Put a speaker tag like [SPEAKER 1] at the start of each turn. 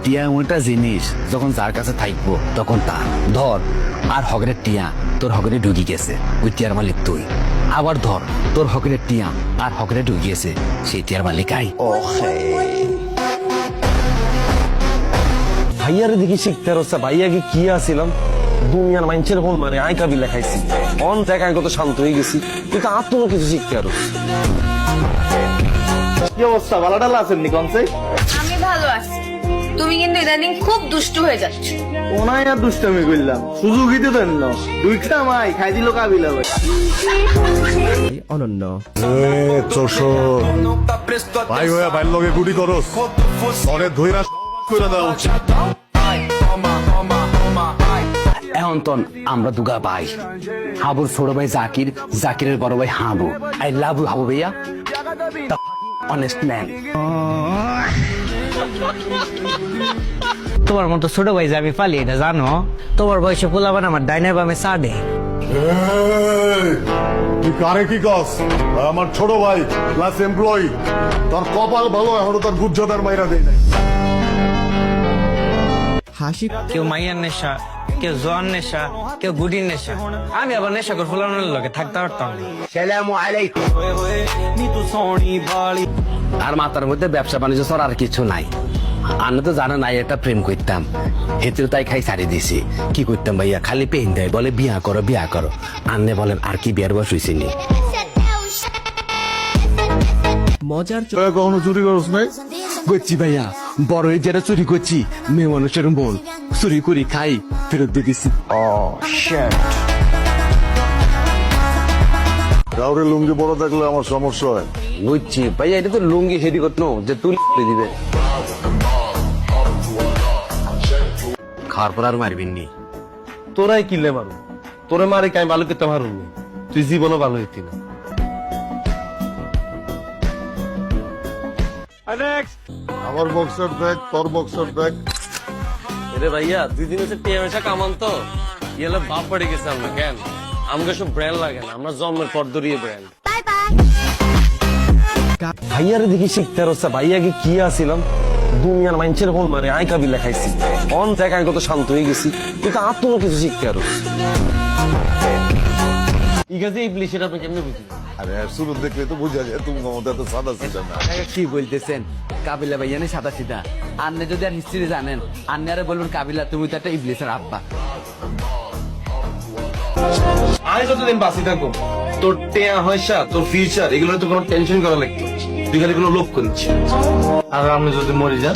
[SPEAKER 1] টিয়া এমন একটা জিনিস যখন যার কাছে থাকবো তখন তার। ধর আর হগরের টিয়া তোর হগরে ঢুকি গেছে, ওই টিয়ার মালিক তুই। আবার ধর তোর হগরের টিয়া আর হগরে ঢুকি গেছে, সেই টিয়ার মালিক আই।
[SPEAKER 2] ভাইয়ারে দেখি শিখতে রচ্ছে, ভাইয়াকে কি আসিলাম দুনিয়ার মানুষের হল মানে আই কাবিলা খাইছি অন জায়গায় কত শান্ত হয়ে গেছি, কিন্তু আর তো কিছু শিখতে আরো।
[SPEAKER 3] কি অবস্থা, ভালোটালা আছেন নি কনসে?
[SPEAKER 4] আমি ভালো আছি, তুমি কিন্তু ইদানিং খুব দুষ্টু হয়ে যাচ্ছ।
[SPEAKER 3] ওনাই আর দুষ্টামি করলাম, সুযোগই তো দেন না। দুইটা মাই খাই দিল কাবিলা ভাই।
[SPEAKER 2] অনন্য
[SPEAKER 5] ভাই হয়ে ভাইয়ের লগে গুটি করস, অনেক ধৈরা করে দাও।
[SPEAKER 1] এখন তো আমরা দুগা ভাই, হাবুর ছোট ভাই জাকির, জাকিরের বড় ভাই Habu. I love you Habu ভাইয়া, অনেস্ট ম্যান।
[SPEAKER 6] তোমার মতো ছোট ভাই যে আমি পালি এটা জানো? তোমার বয়সে পোলাবান আমার ডাইনে বামে সাডে।
[SPEAKER 5] তুই কারে কি কস? আমার ছোট ভাই প্লাস এমপ্লয়ি, তোর কপাল ভালো এখনো তোর গুজ্জতার মাইরা দেয় নাই।
[SPEAKER 6] হাসি কেউ মাইয়ার নেশা, কেউ জোয়ার নেশা, কেউ গুডির নেশা। আমি আবার নেশা করে ফুলানোর লগে থাকতে পারতাম না।
[SPEAKER 1] আর মাথার মধ্যে ব্যবসা বাণিজ্য ছাড়া আর কিছু নাই। আমি তো জানা নাই একটা প্রেম করতাম, হেতেও তাই খাই ছাড়ি দিছি। কি করতাম ভাইয়া, খালি পেন দেয়, বলে বিয়া করো বিয়া করো। আন্নে বলেন আর কি বিয়ার বয়স হয়েছে নি?
[SPEAKER 6] মজার
[SPEAKER 5] কখনো চুরি করস নাই?
[SPEAKER 1] করছি ভাইয়া, বড় যেটা চুরি করছি, মেয়ে মানুষের মন চুরি করি খাই, ফেরত দিয়ে দিছি।
[SPEAKER 5] কাউরে লুঙ্গি বড় থাকলে আমার সমস্যা হয়।
[SPEAKER 1] বুঝছি ভাইয়া, এটা তো লুঙ্গি সেদি করতো যে তুই দিবে। খাওয়ার পর আর মারবেন নি।
[SPEAKER 2] তোরাই কিনলে মারু, তোরে মারে কাই ভালো করতে পারুনি, তুই জীবনও ভালো হইতি না।
[SPEAKER 5] আমার বক্সার দেখ, তোর বক্সার দেখ।
[SPEAKER 2] এরে ভাইয়া দুই দিন হচ্ছে টিএমএসা কামান তো ইয়েলে বাপ পড়ে গেছে আমরা কেন? আমাকে সব ব্র্যান্ড লাগে না, আমরা জন্মের পর ধরিয়ে ব্র্যান্ড। ভাইয়ারে দেখি শিখতে রচ্ছে, ভাইয়াকে কি আসিলাম দুনিয়ার মানুষের হল মানে আই কাবিলা খাইছি অন জায়গায় কত শান্ত হয়ে গেছি, কিন্তু আর তো কিছু শিখতে আরো। ঠিক আছে এই প্লিজ সেটা আপনি কেমনে বুঝলেন?
[SPEAKER 5] আরে শুরু দেখলে তো বোঝা যায় তুমি আমাদের এত সাদা ছিল না।
[SPEAKER 1] কি বলতেছেন কাবিলা ভাইয়া নে সাদা সিধা? আন্নে যদি আর হিস্ট্রি জানেন, আন্নে আরে বলবেন কাবিলা তুমি তো একটা ইবলিসের আব্বা।
[SPEAKER 2] আমি যতদিন বাঁচি থাকবো তোর টেয়া হয়সা তোর ফিউচার এগুলো তো কোনো টেনশন করা লাগতো, তুই খালি কোনো লোক করিস। আর আমি যদি মরে যা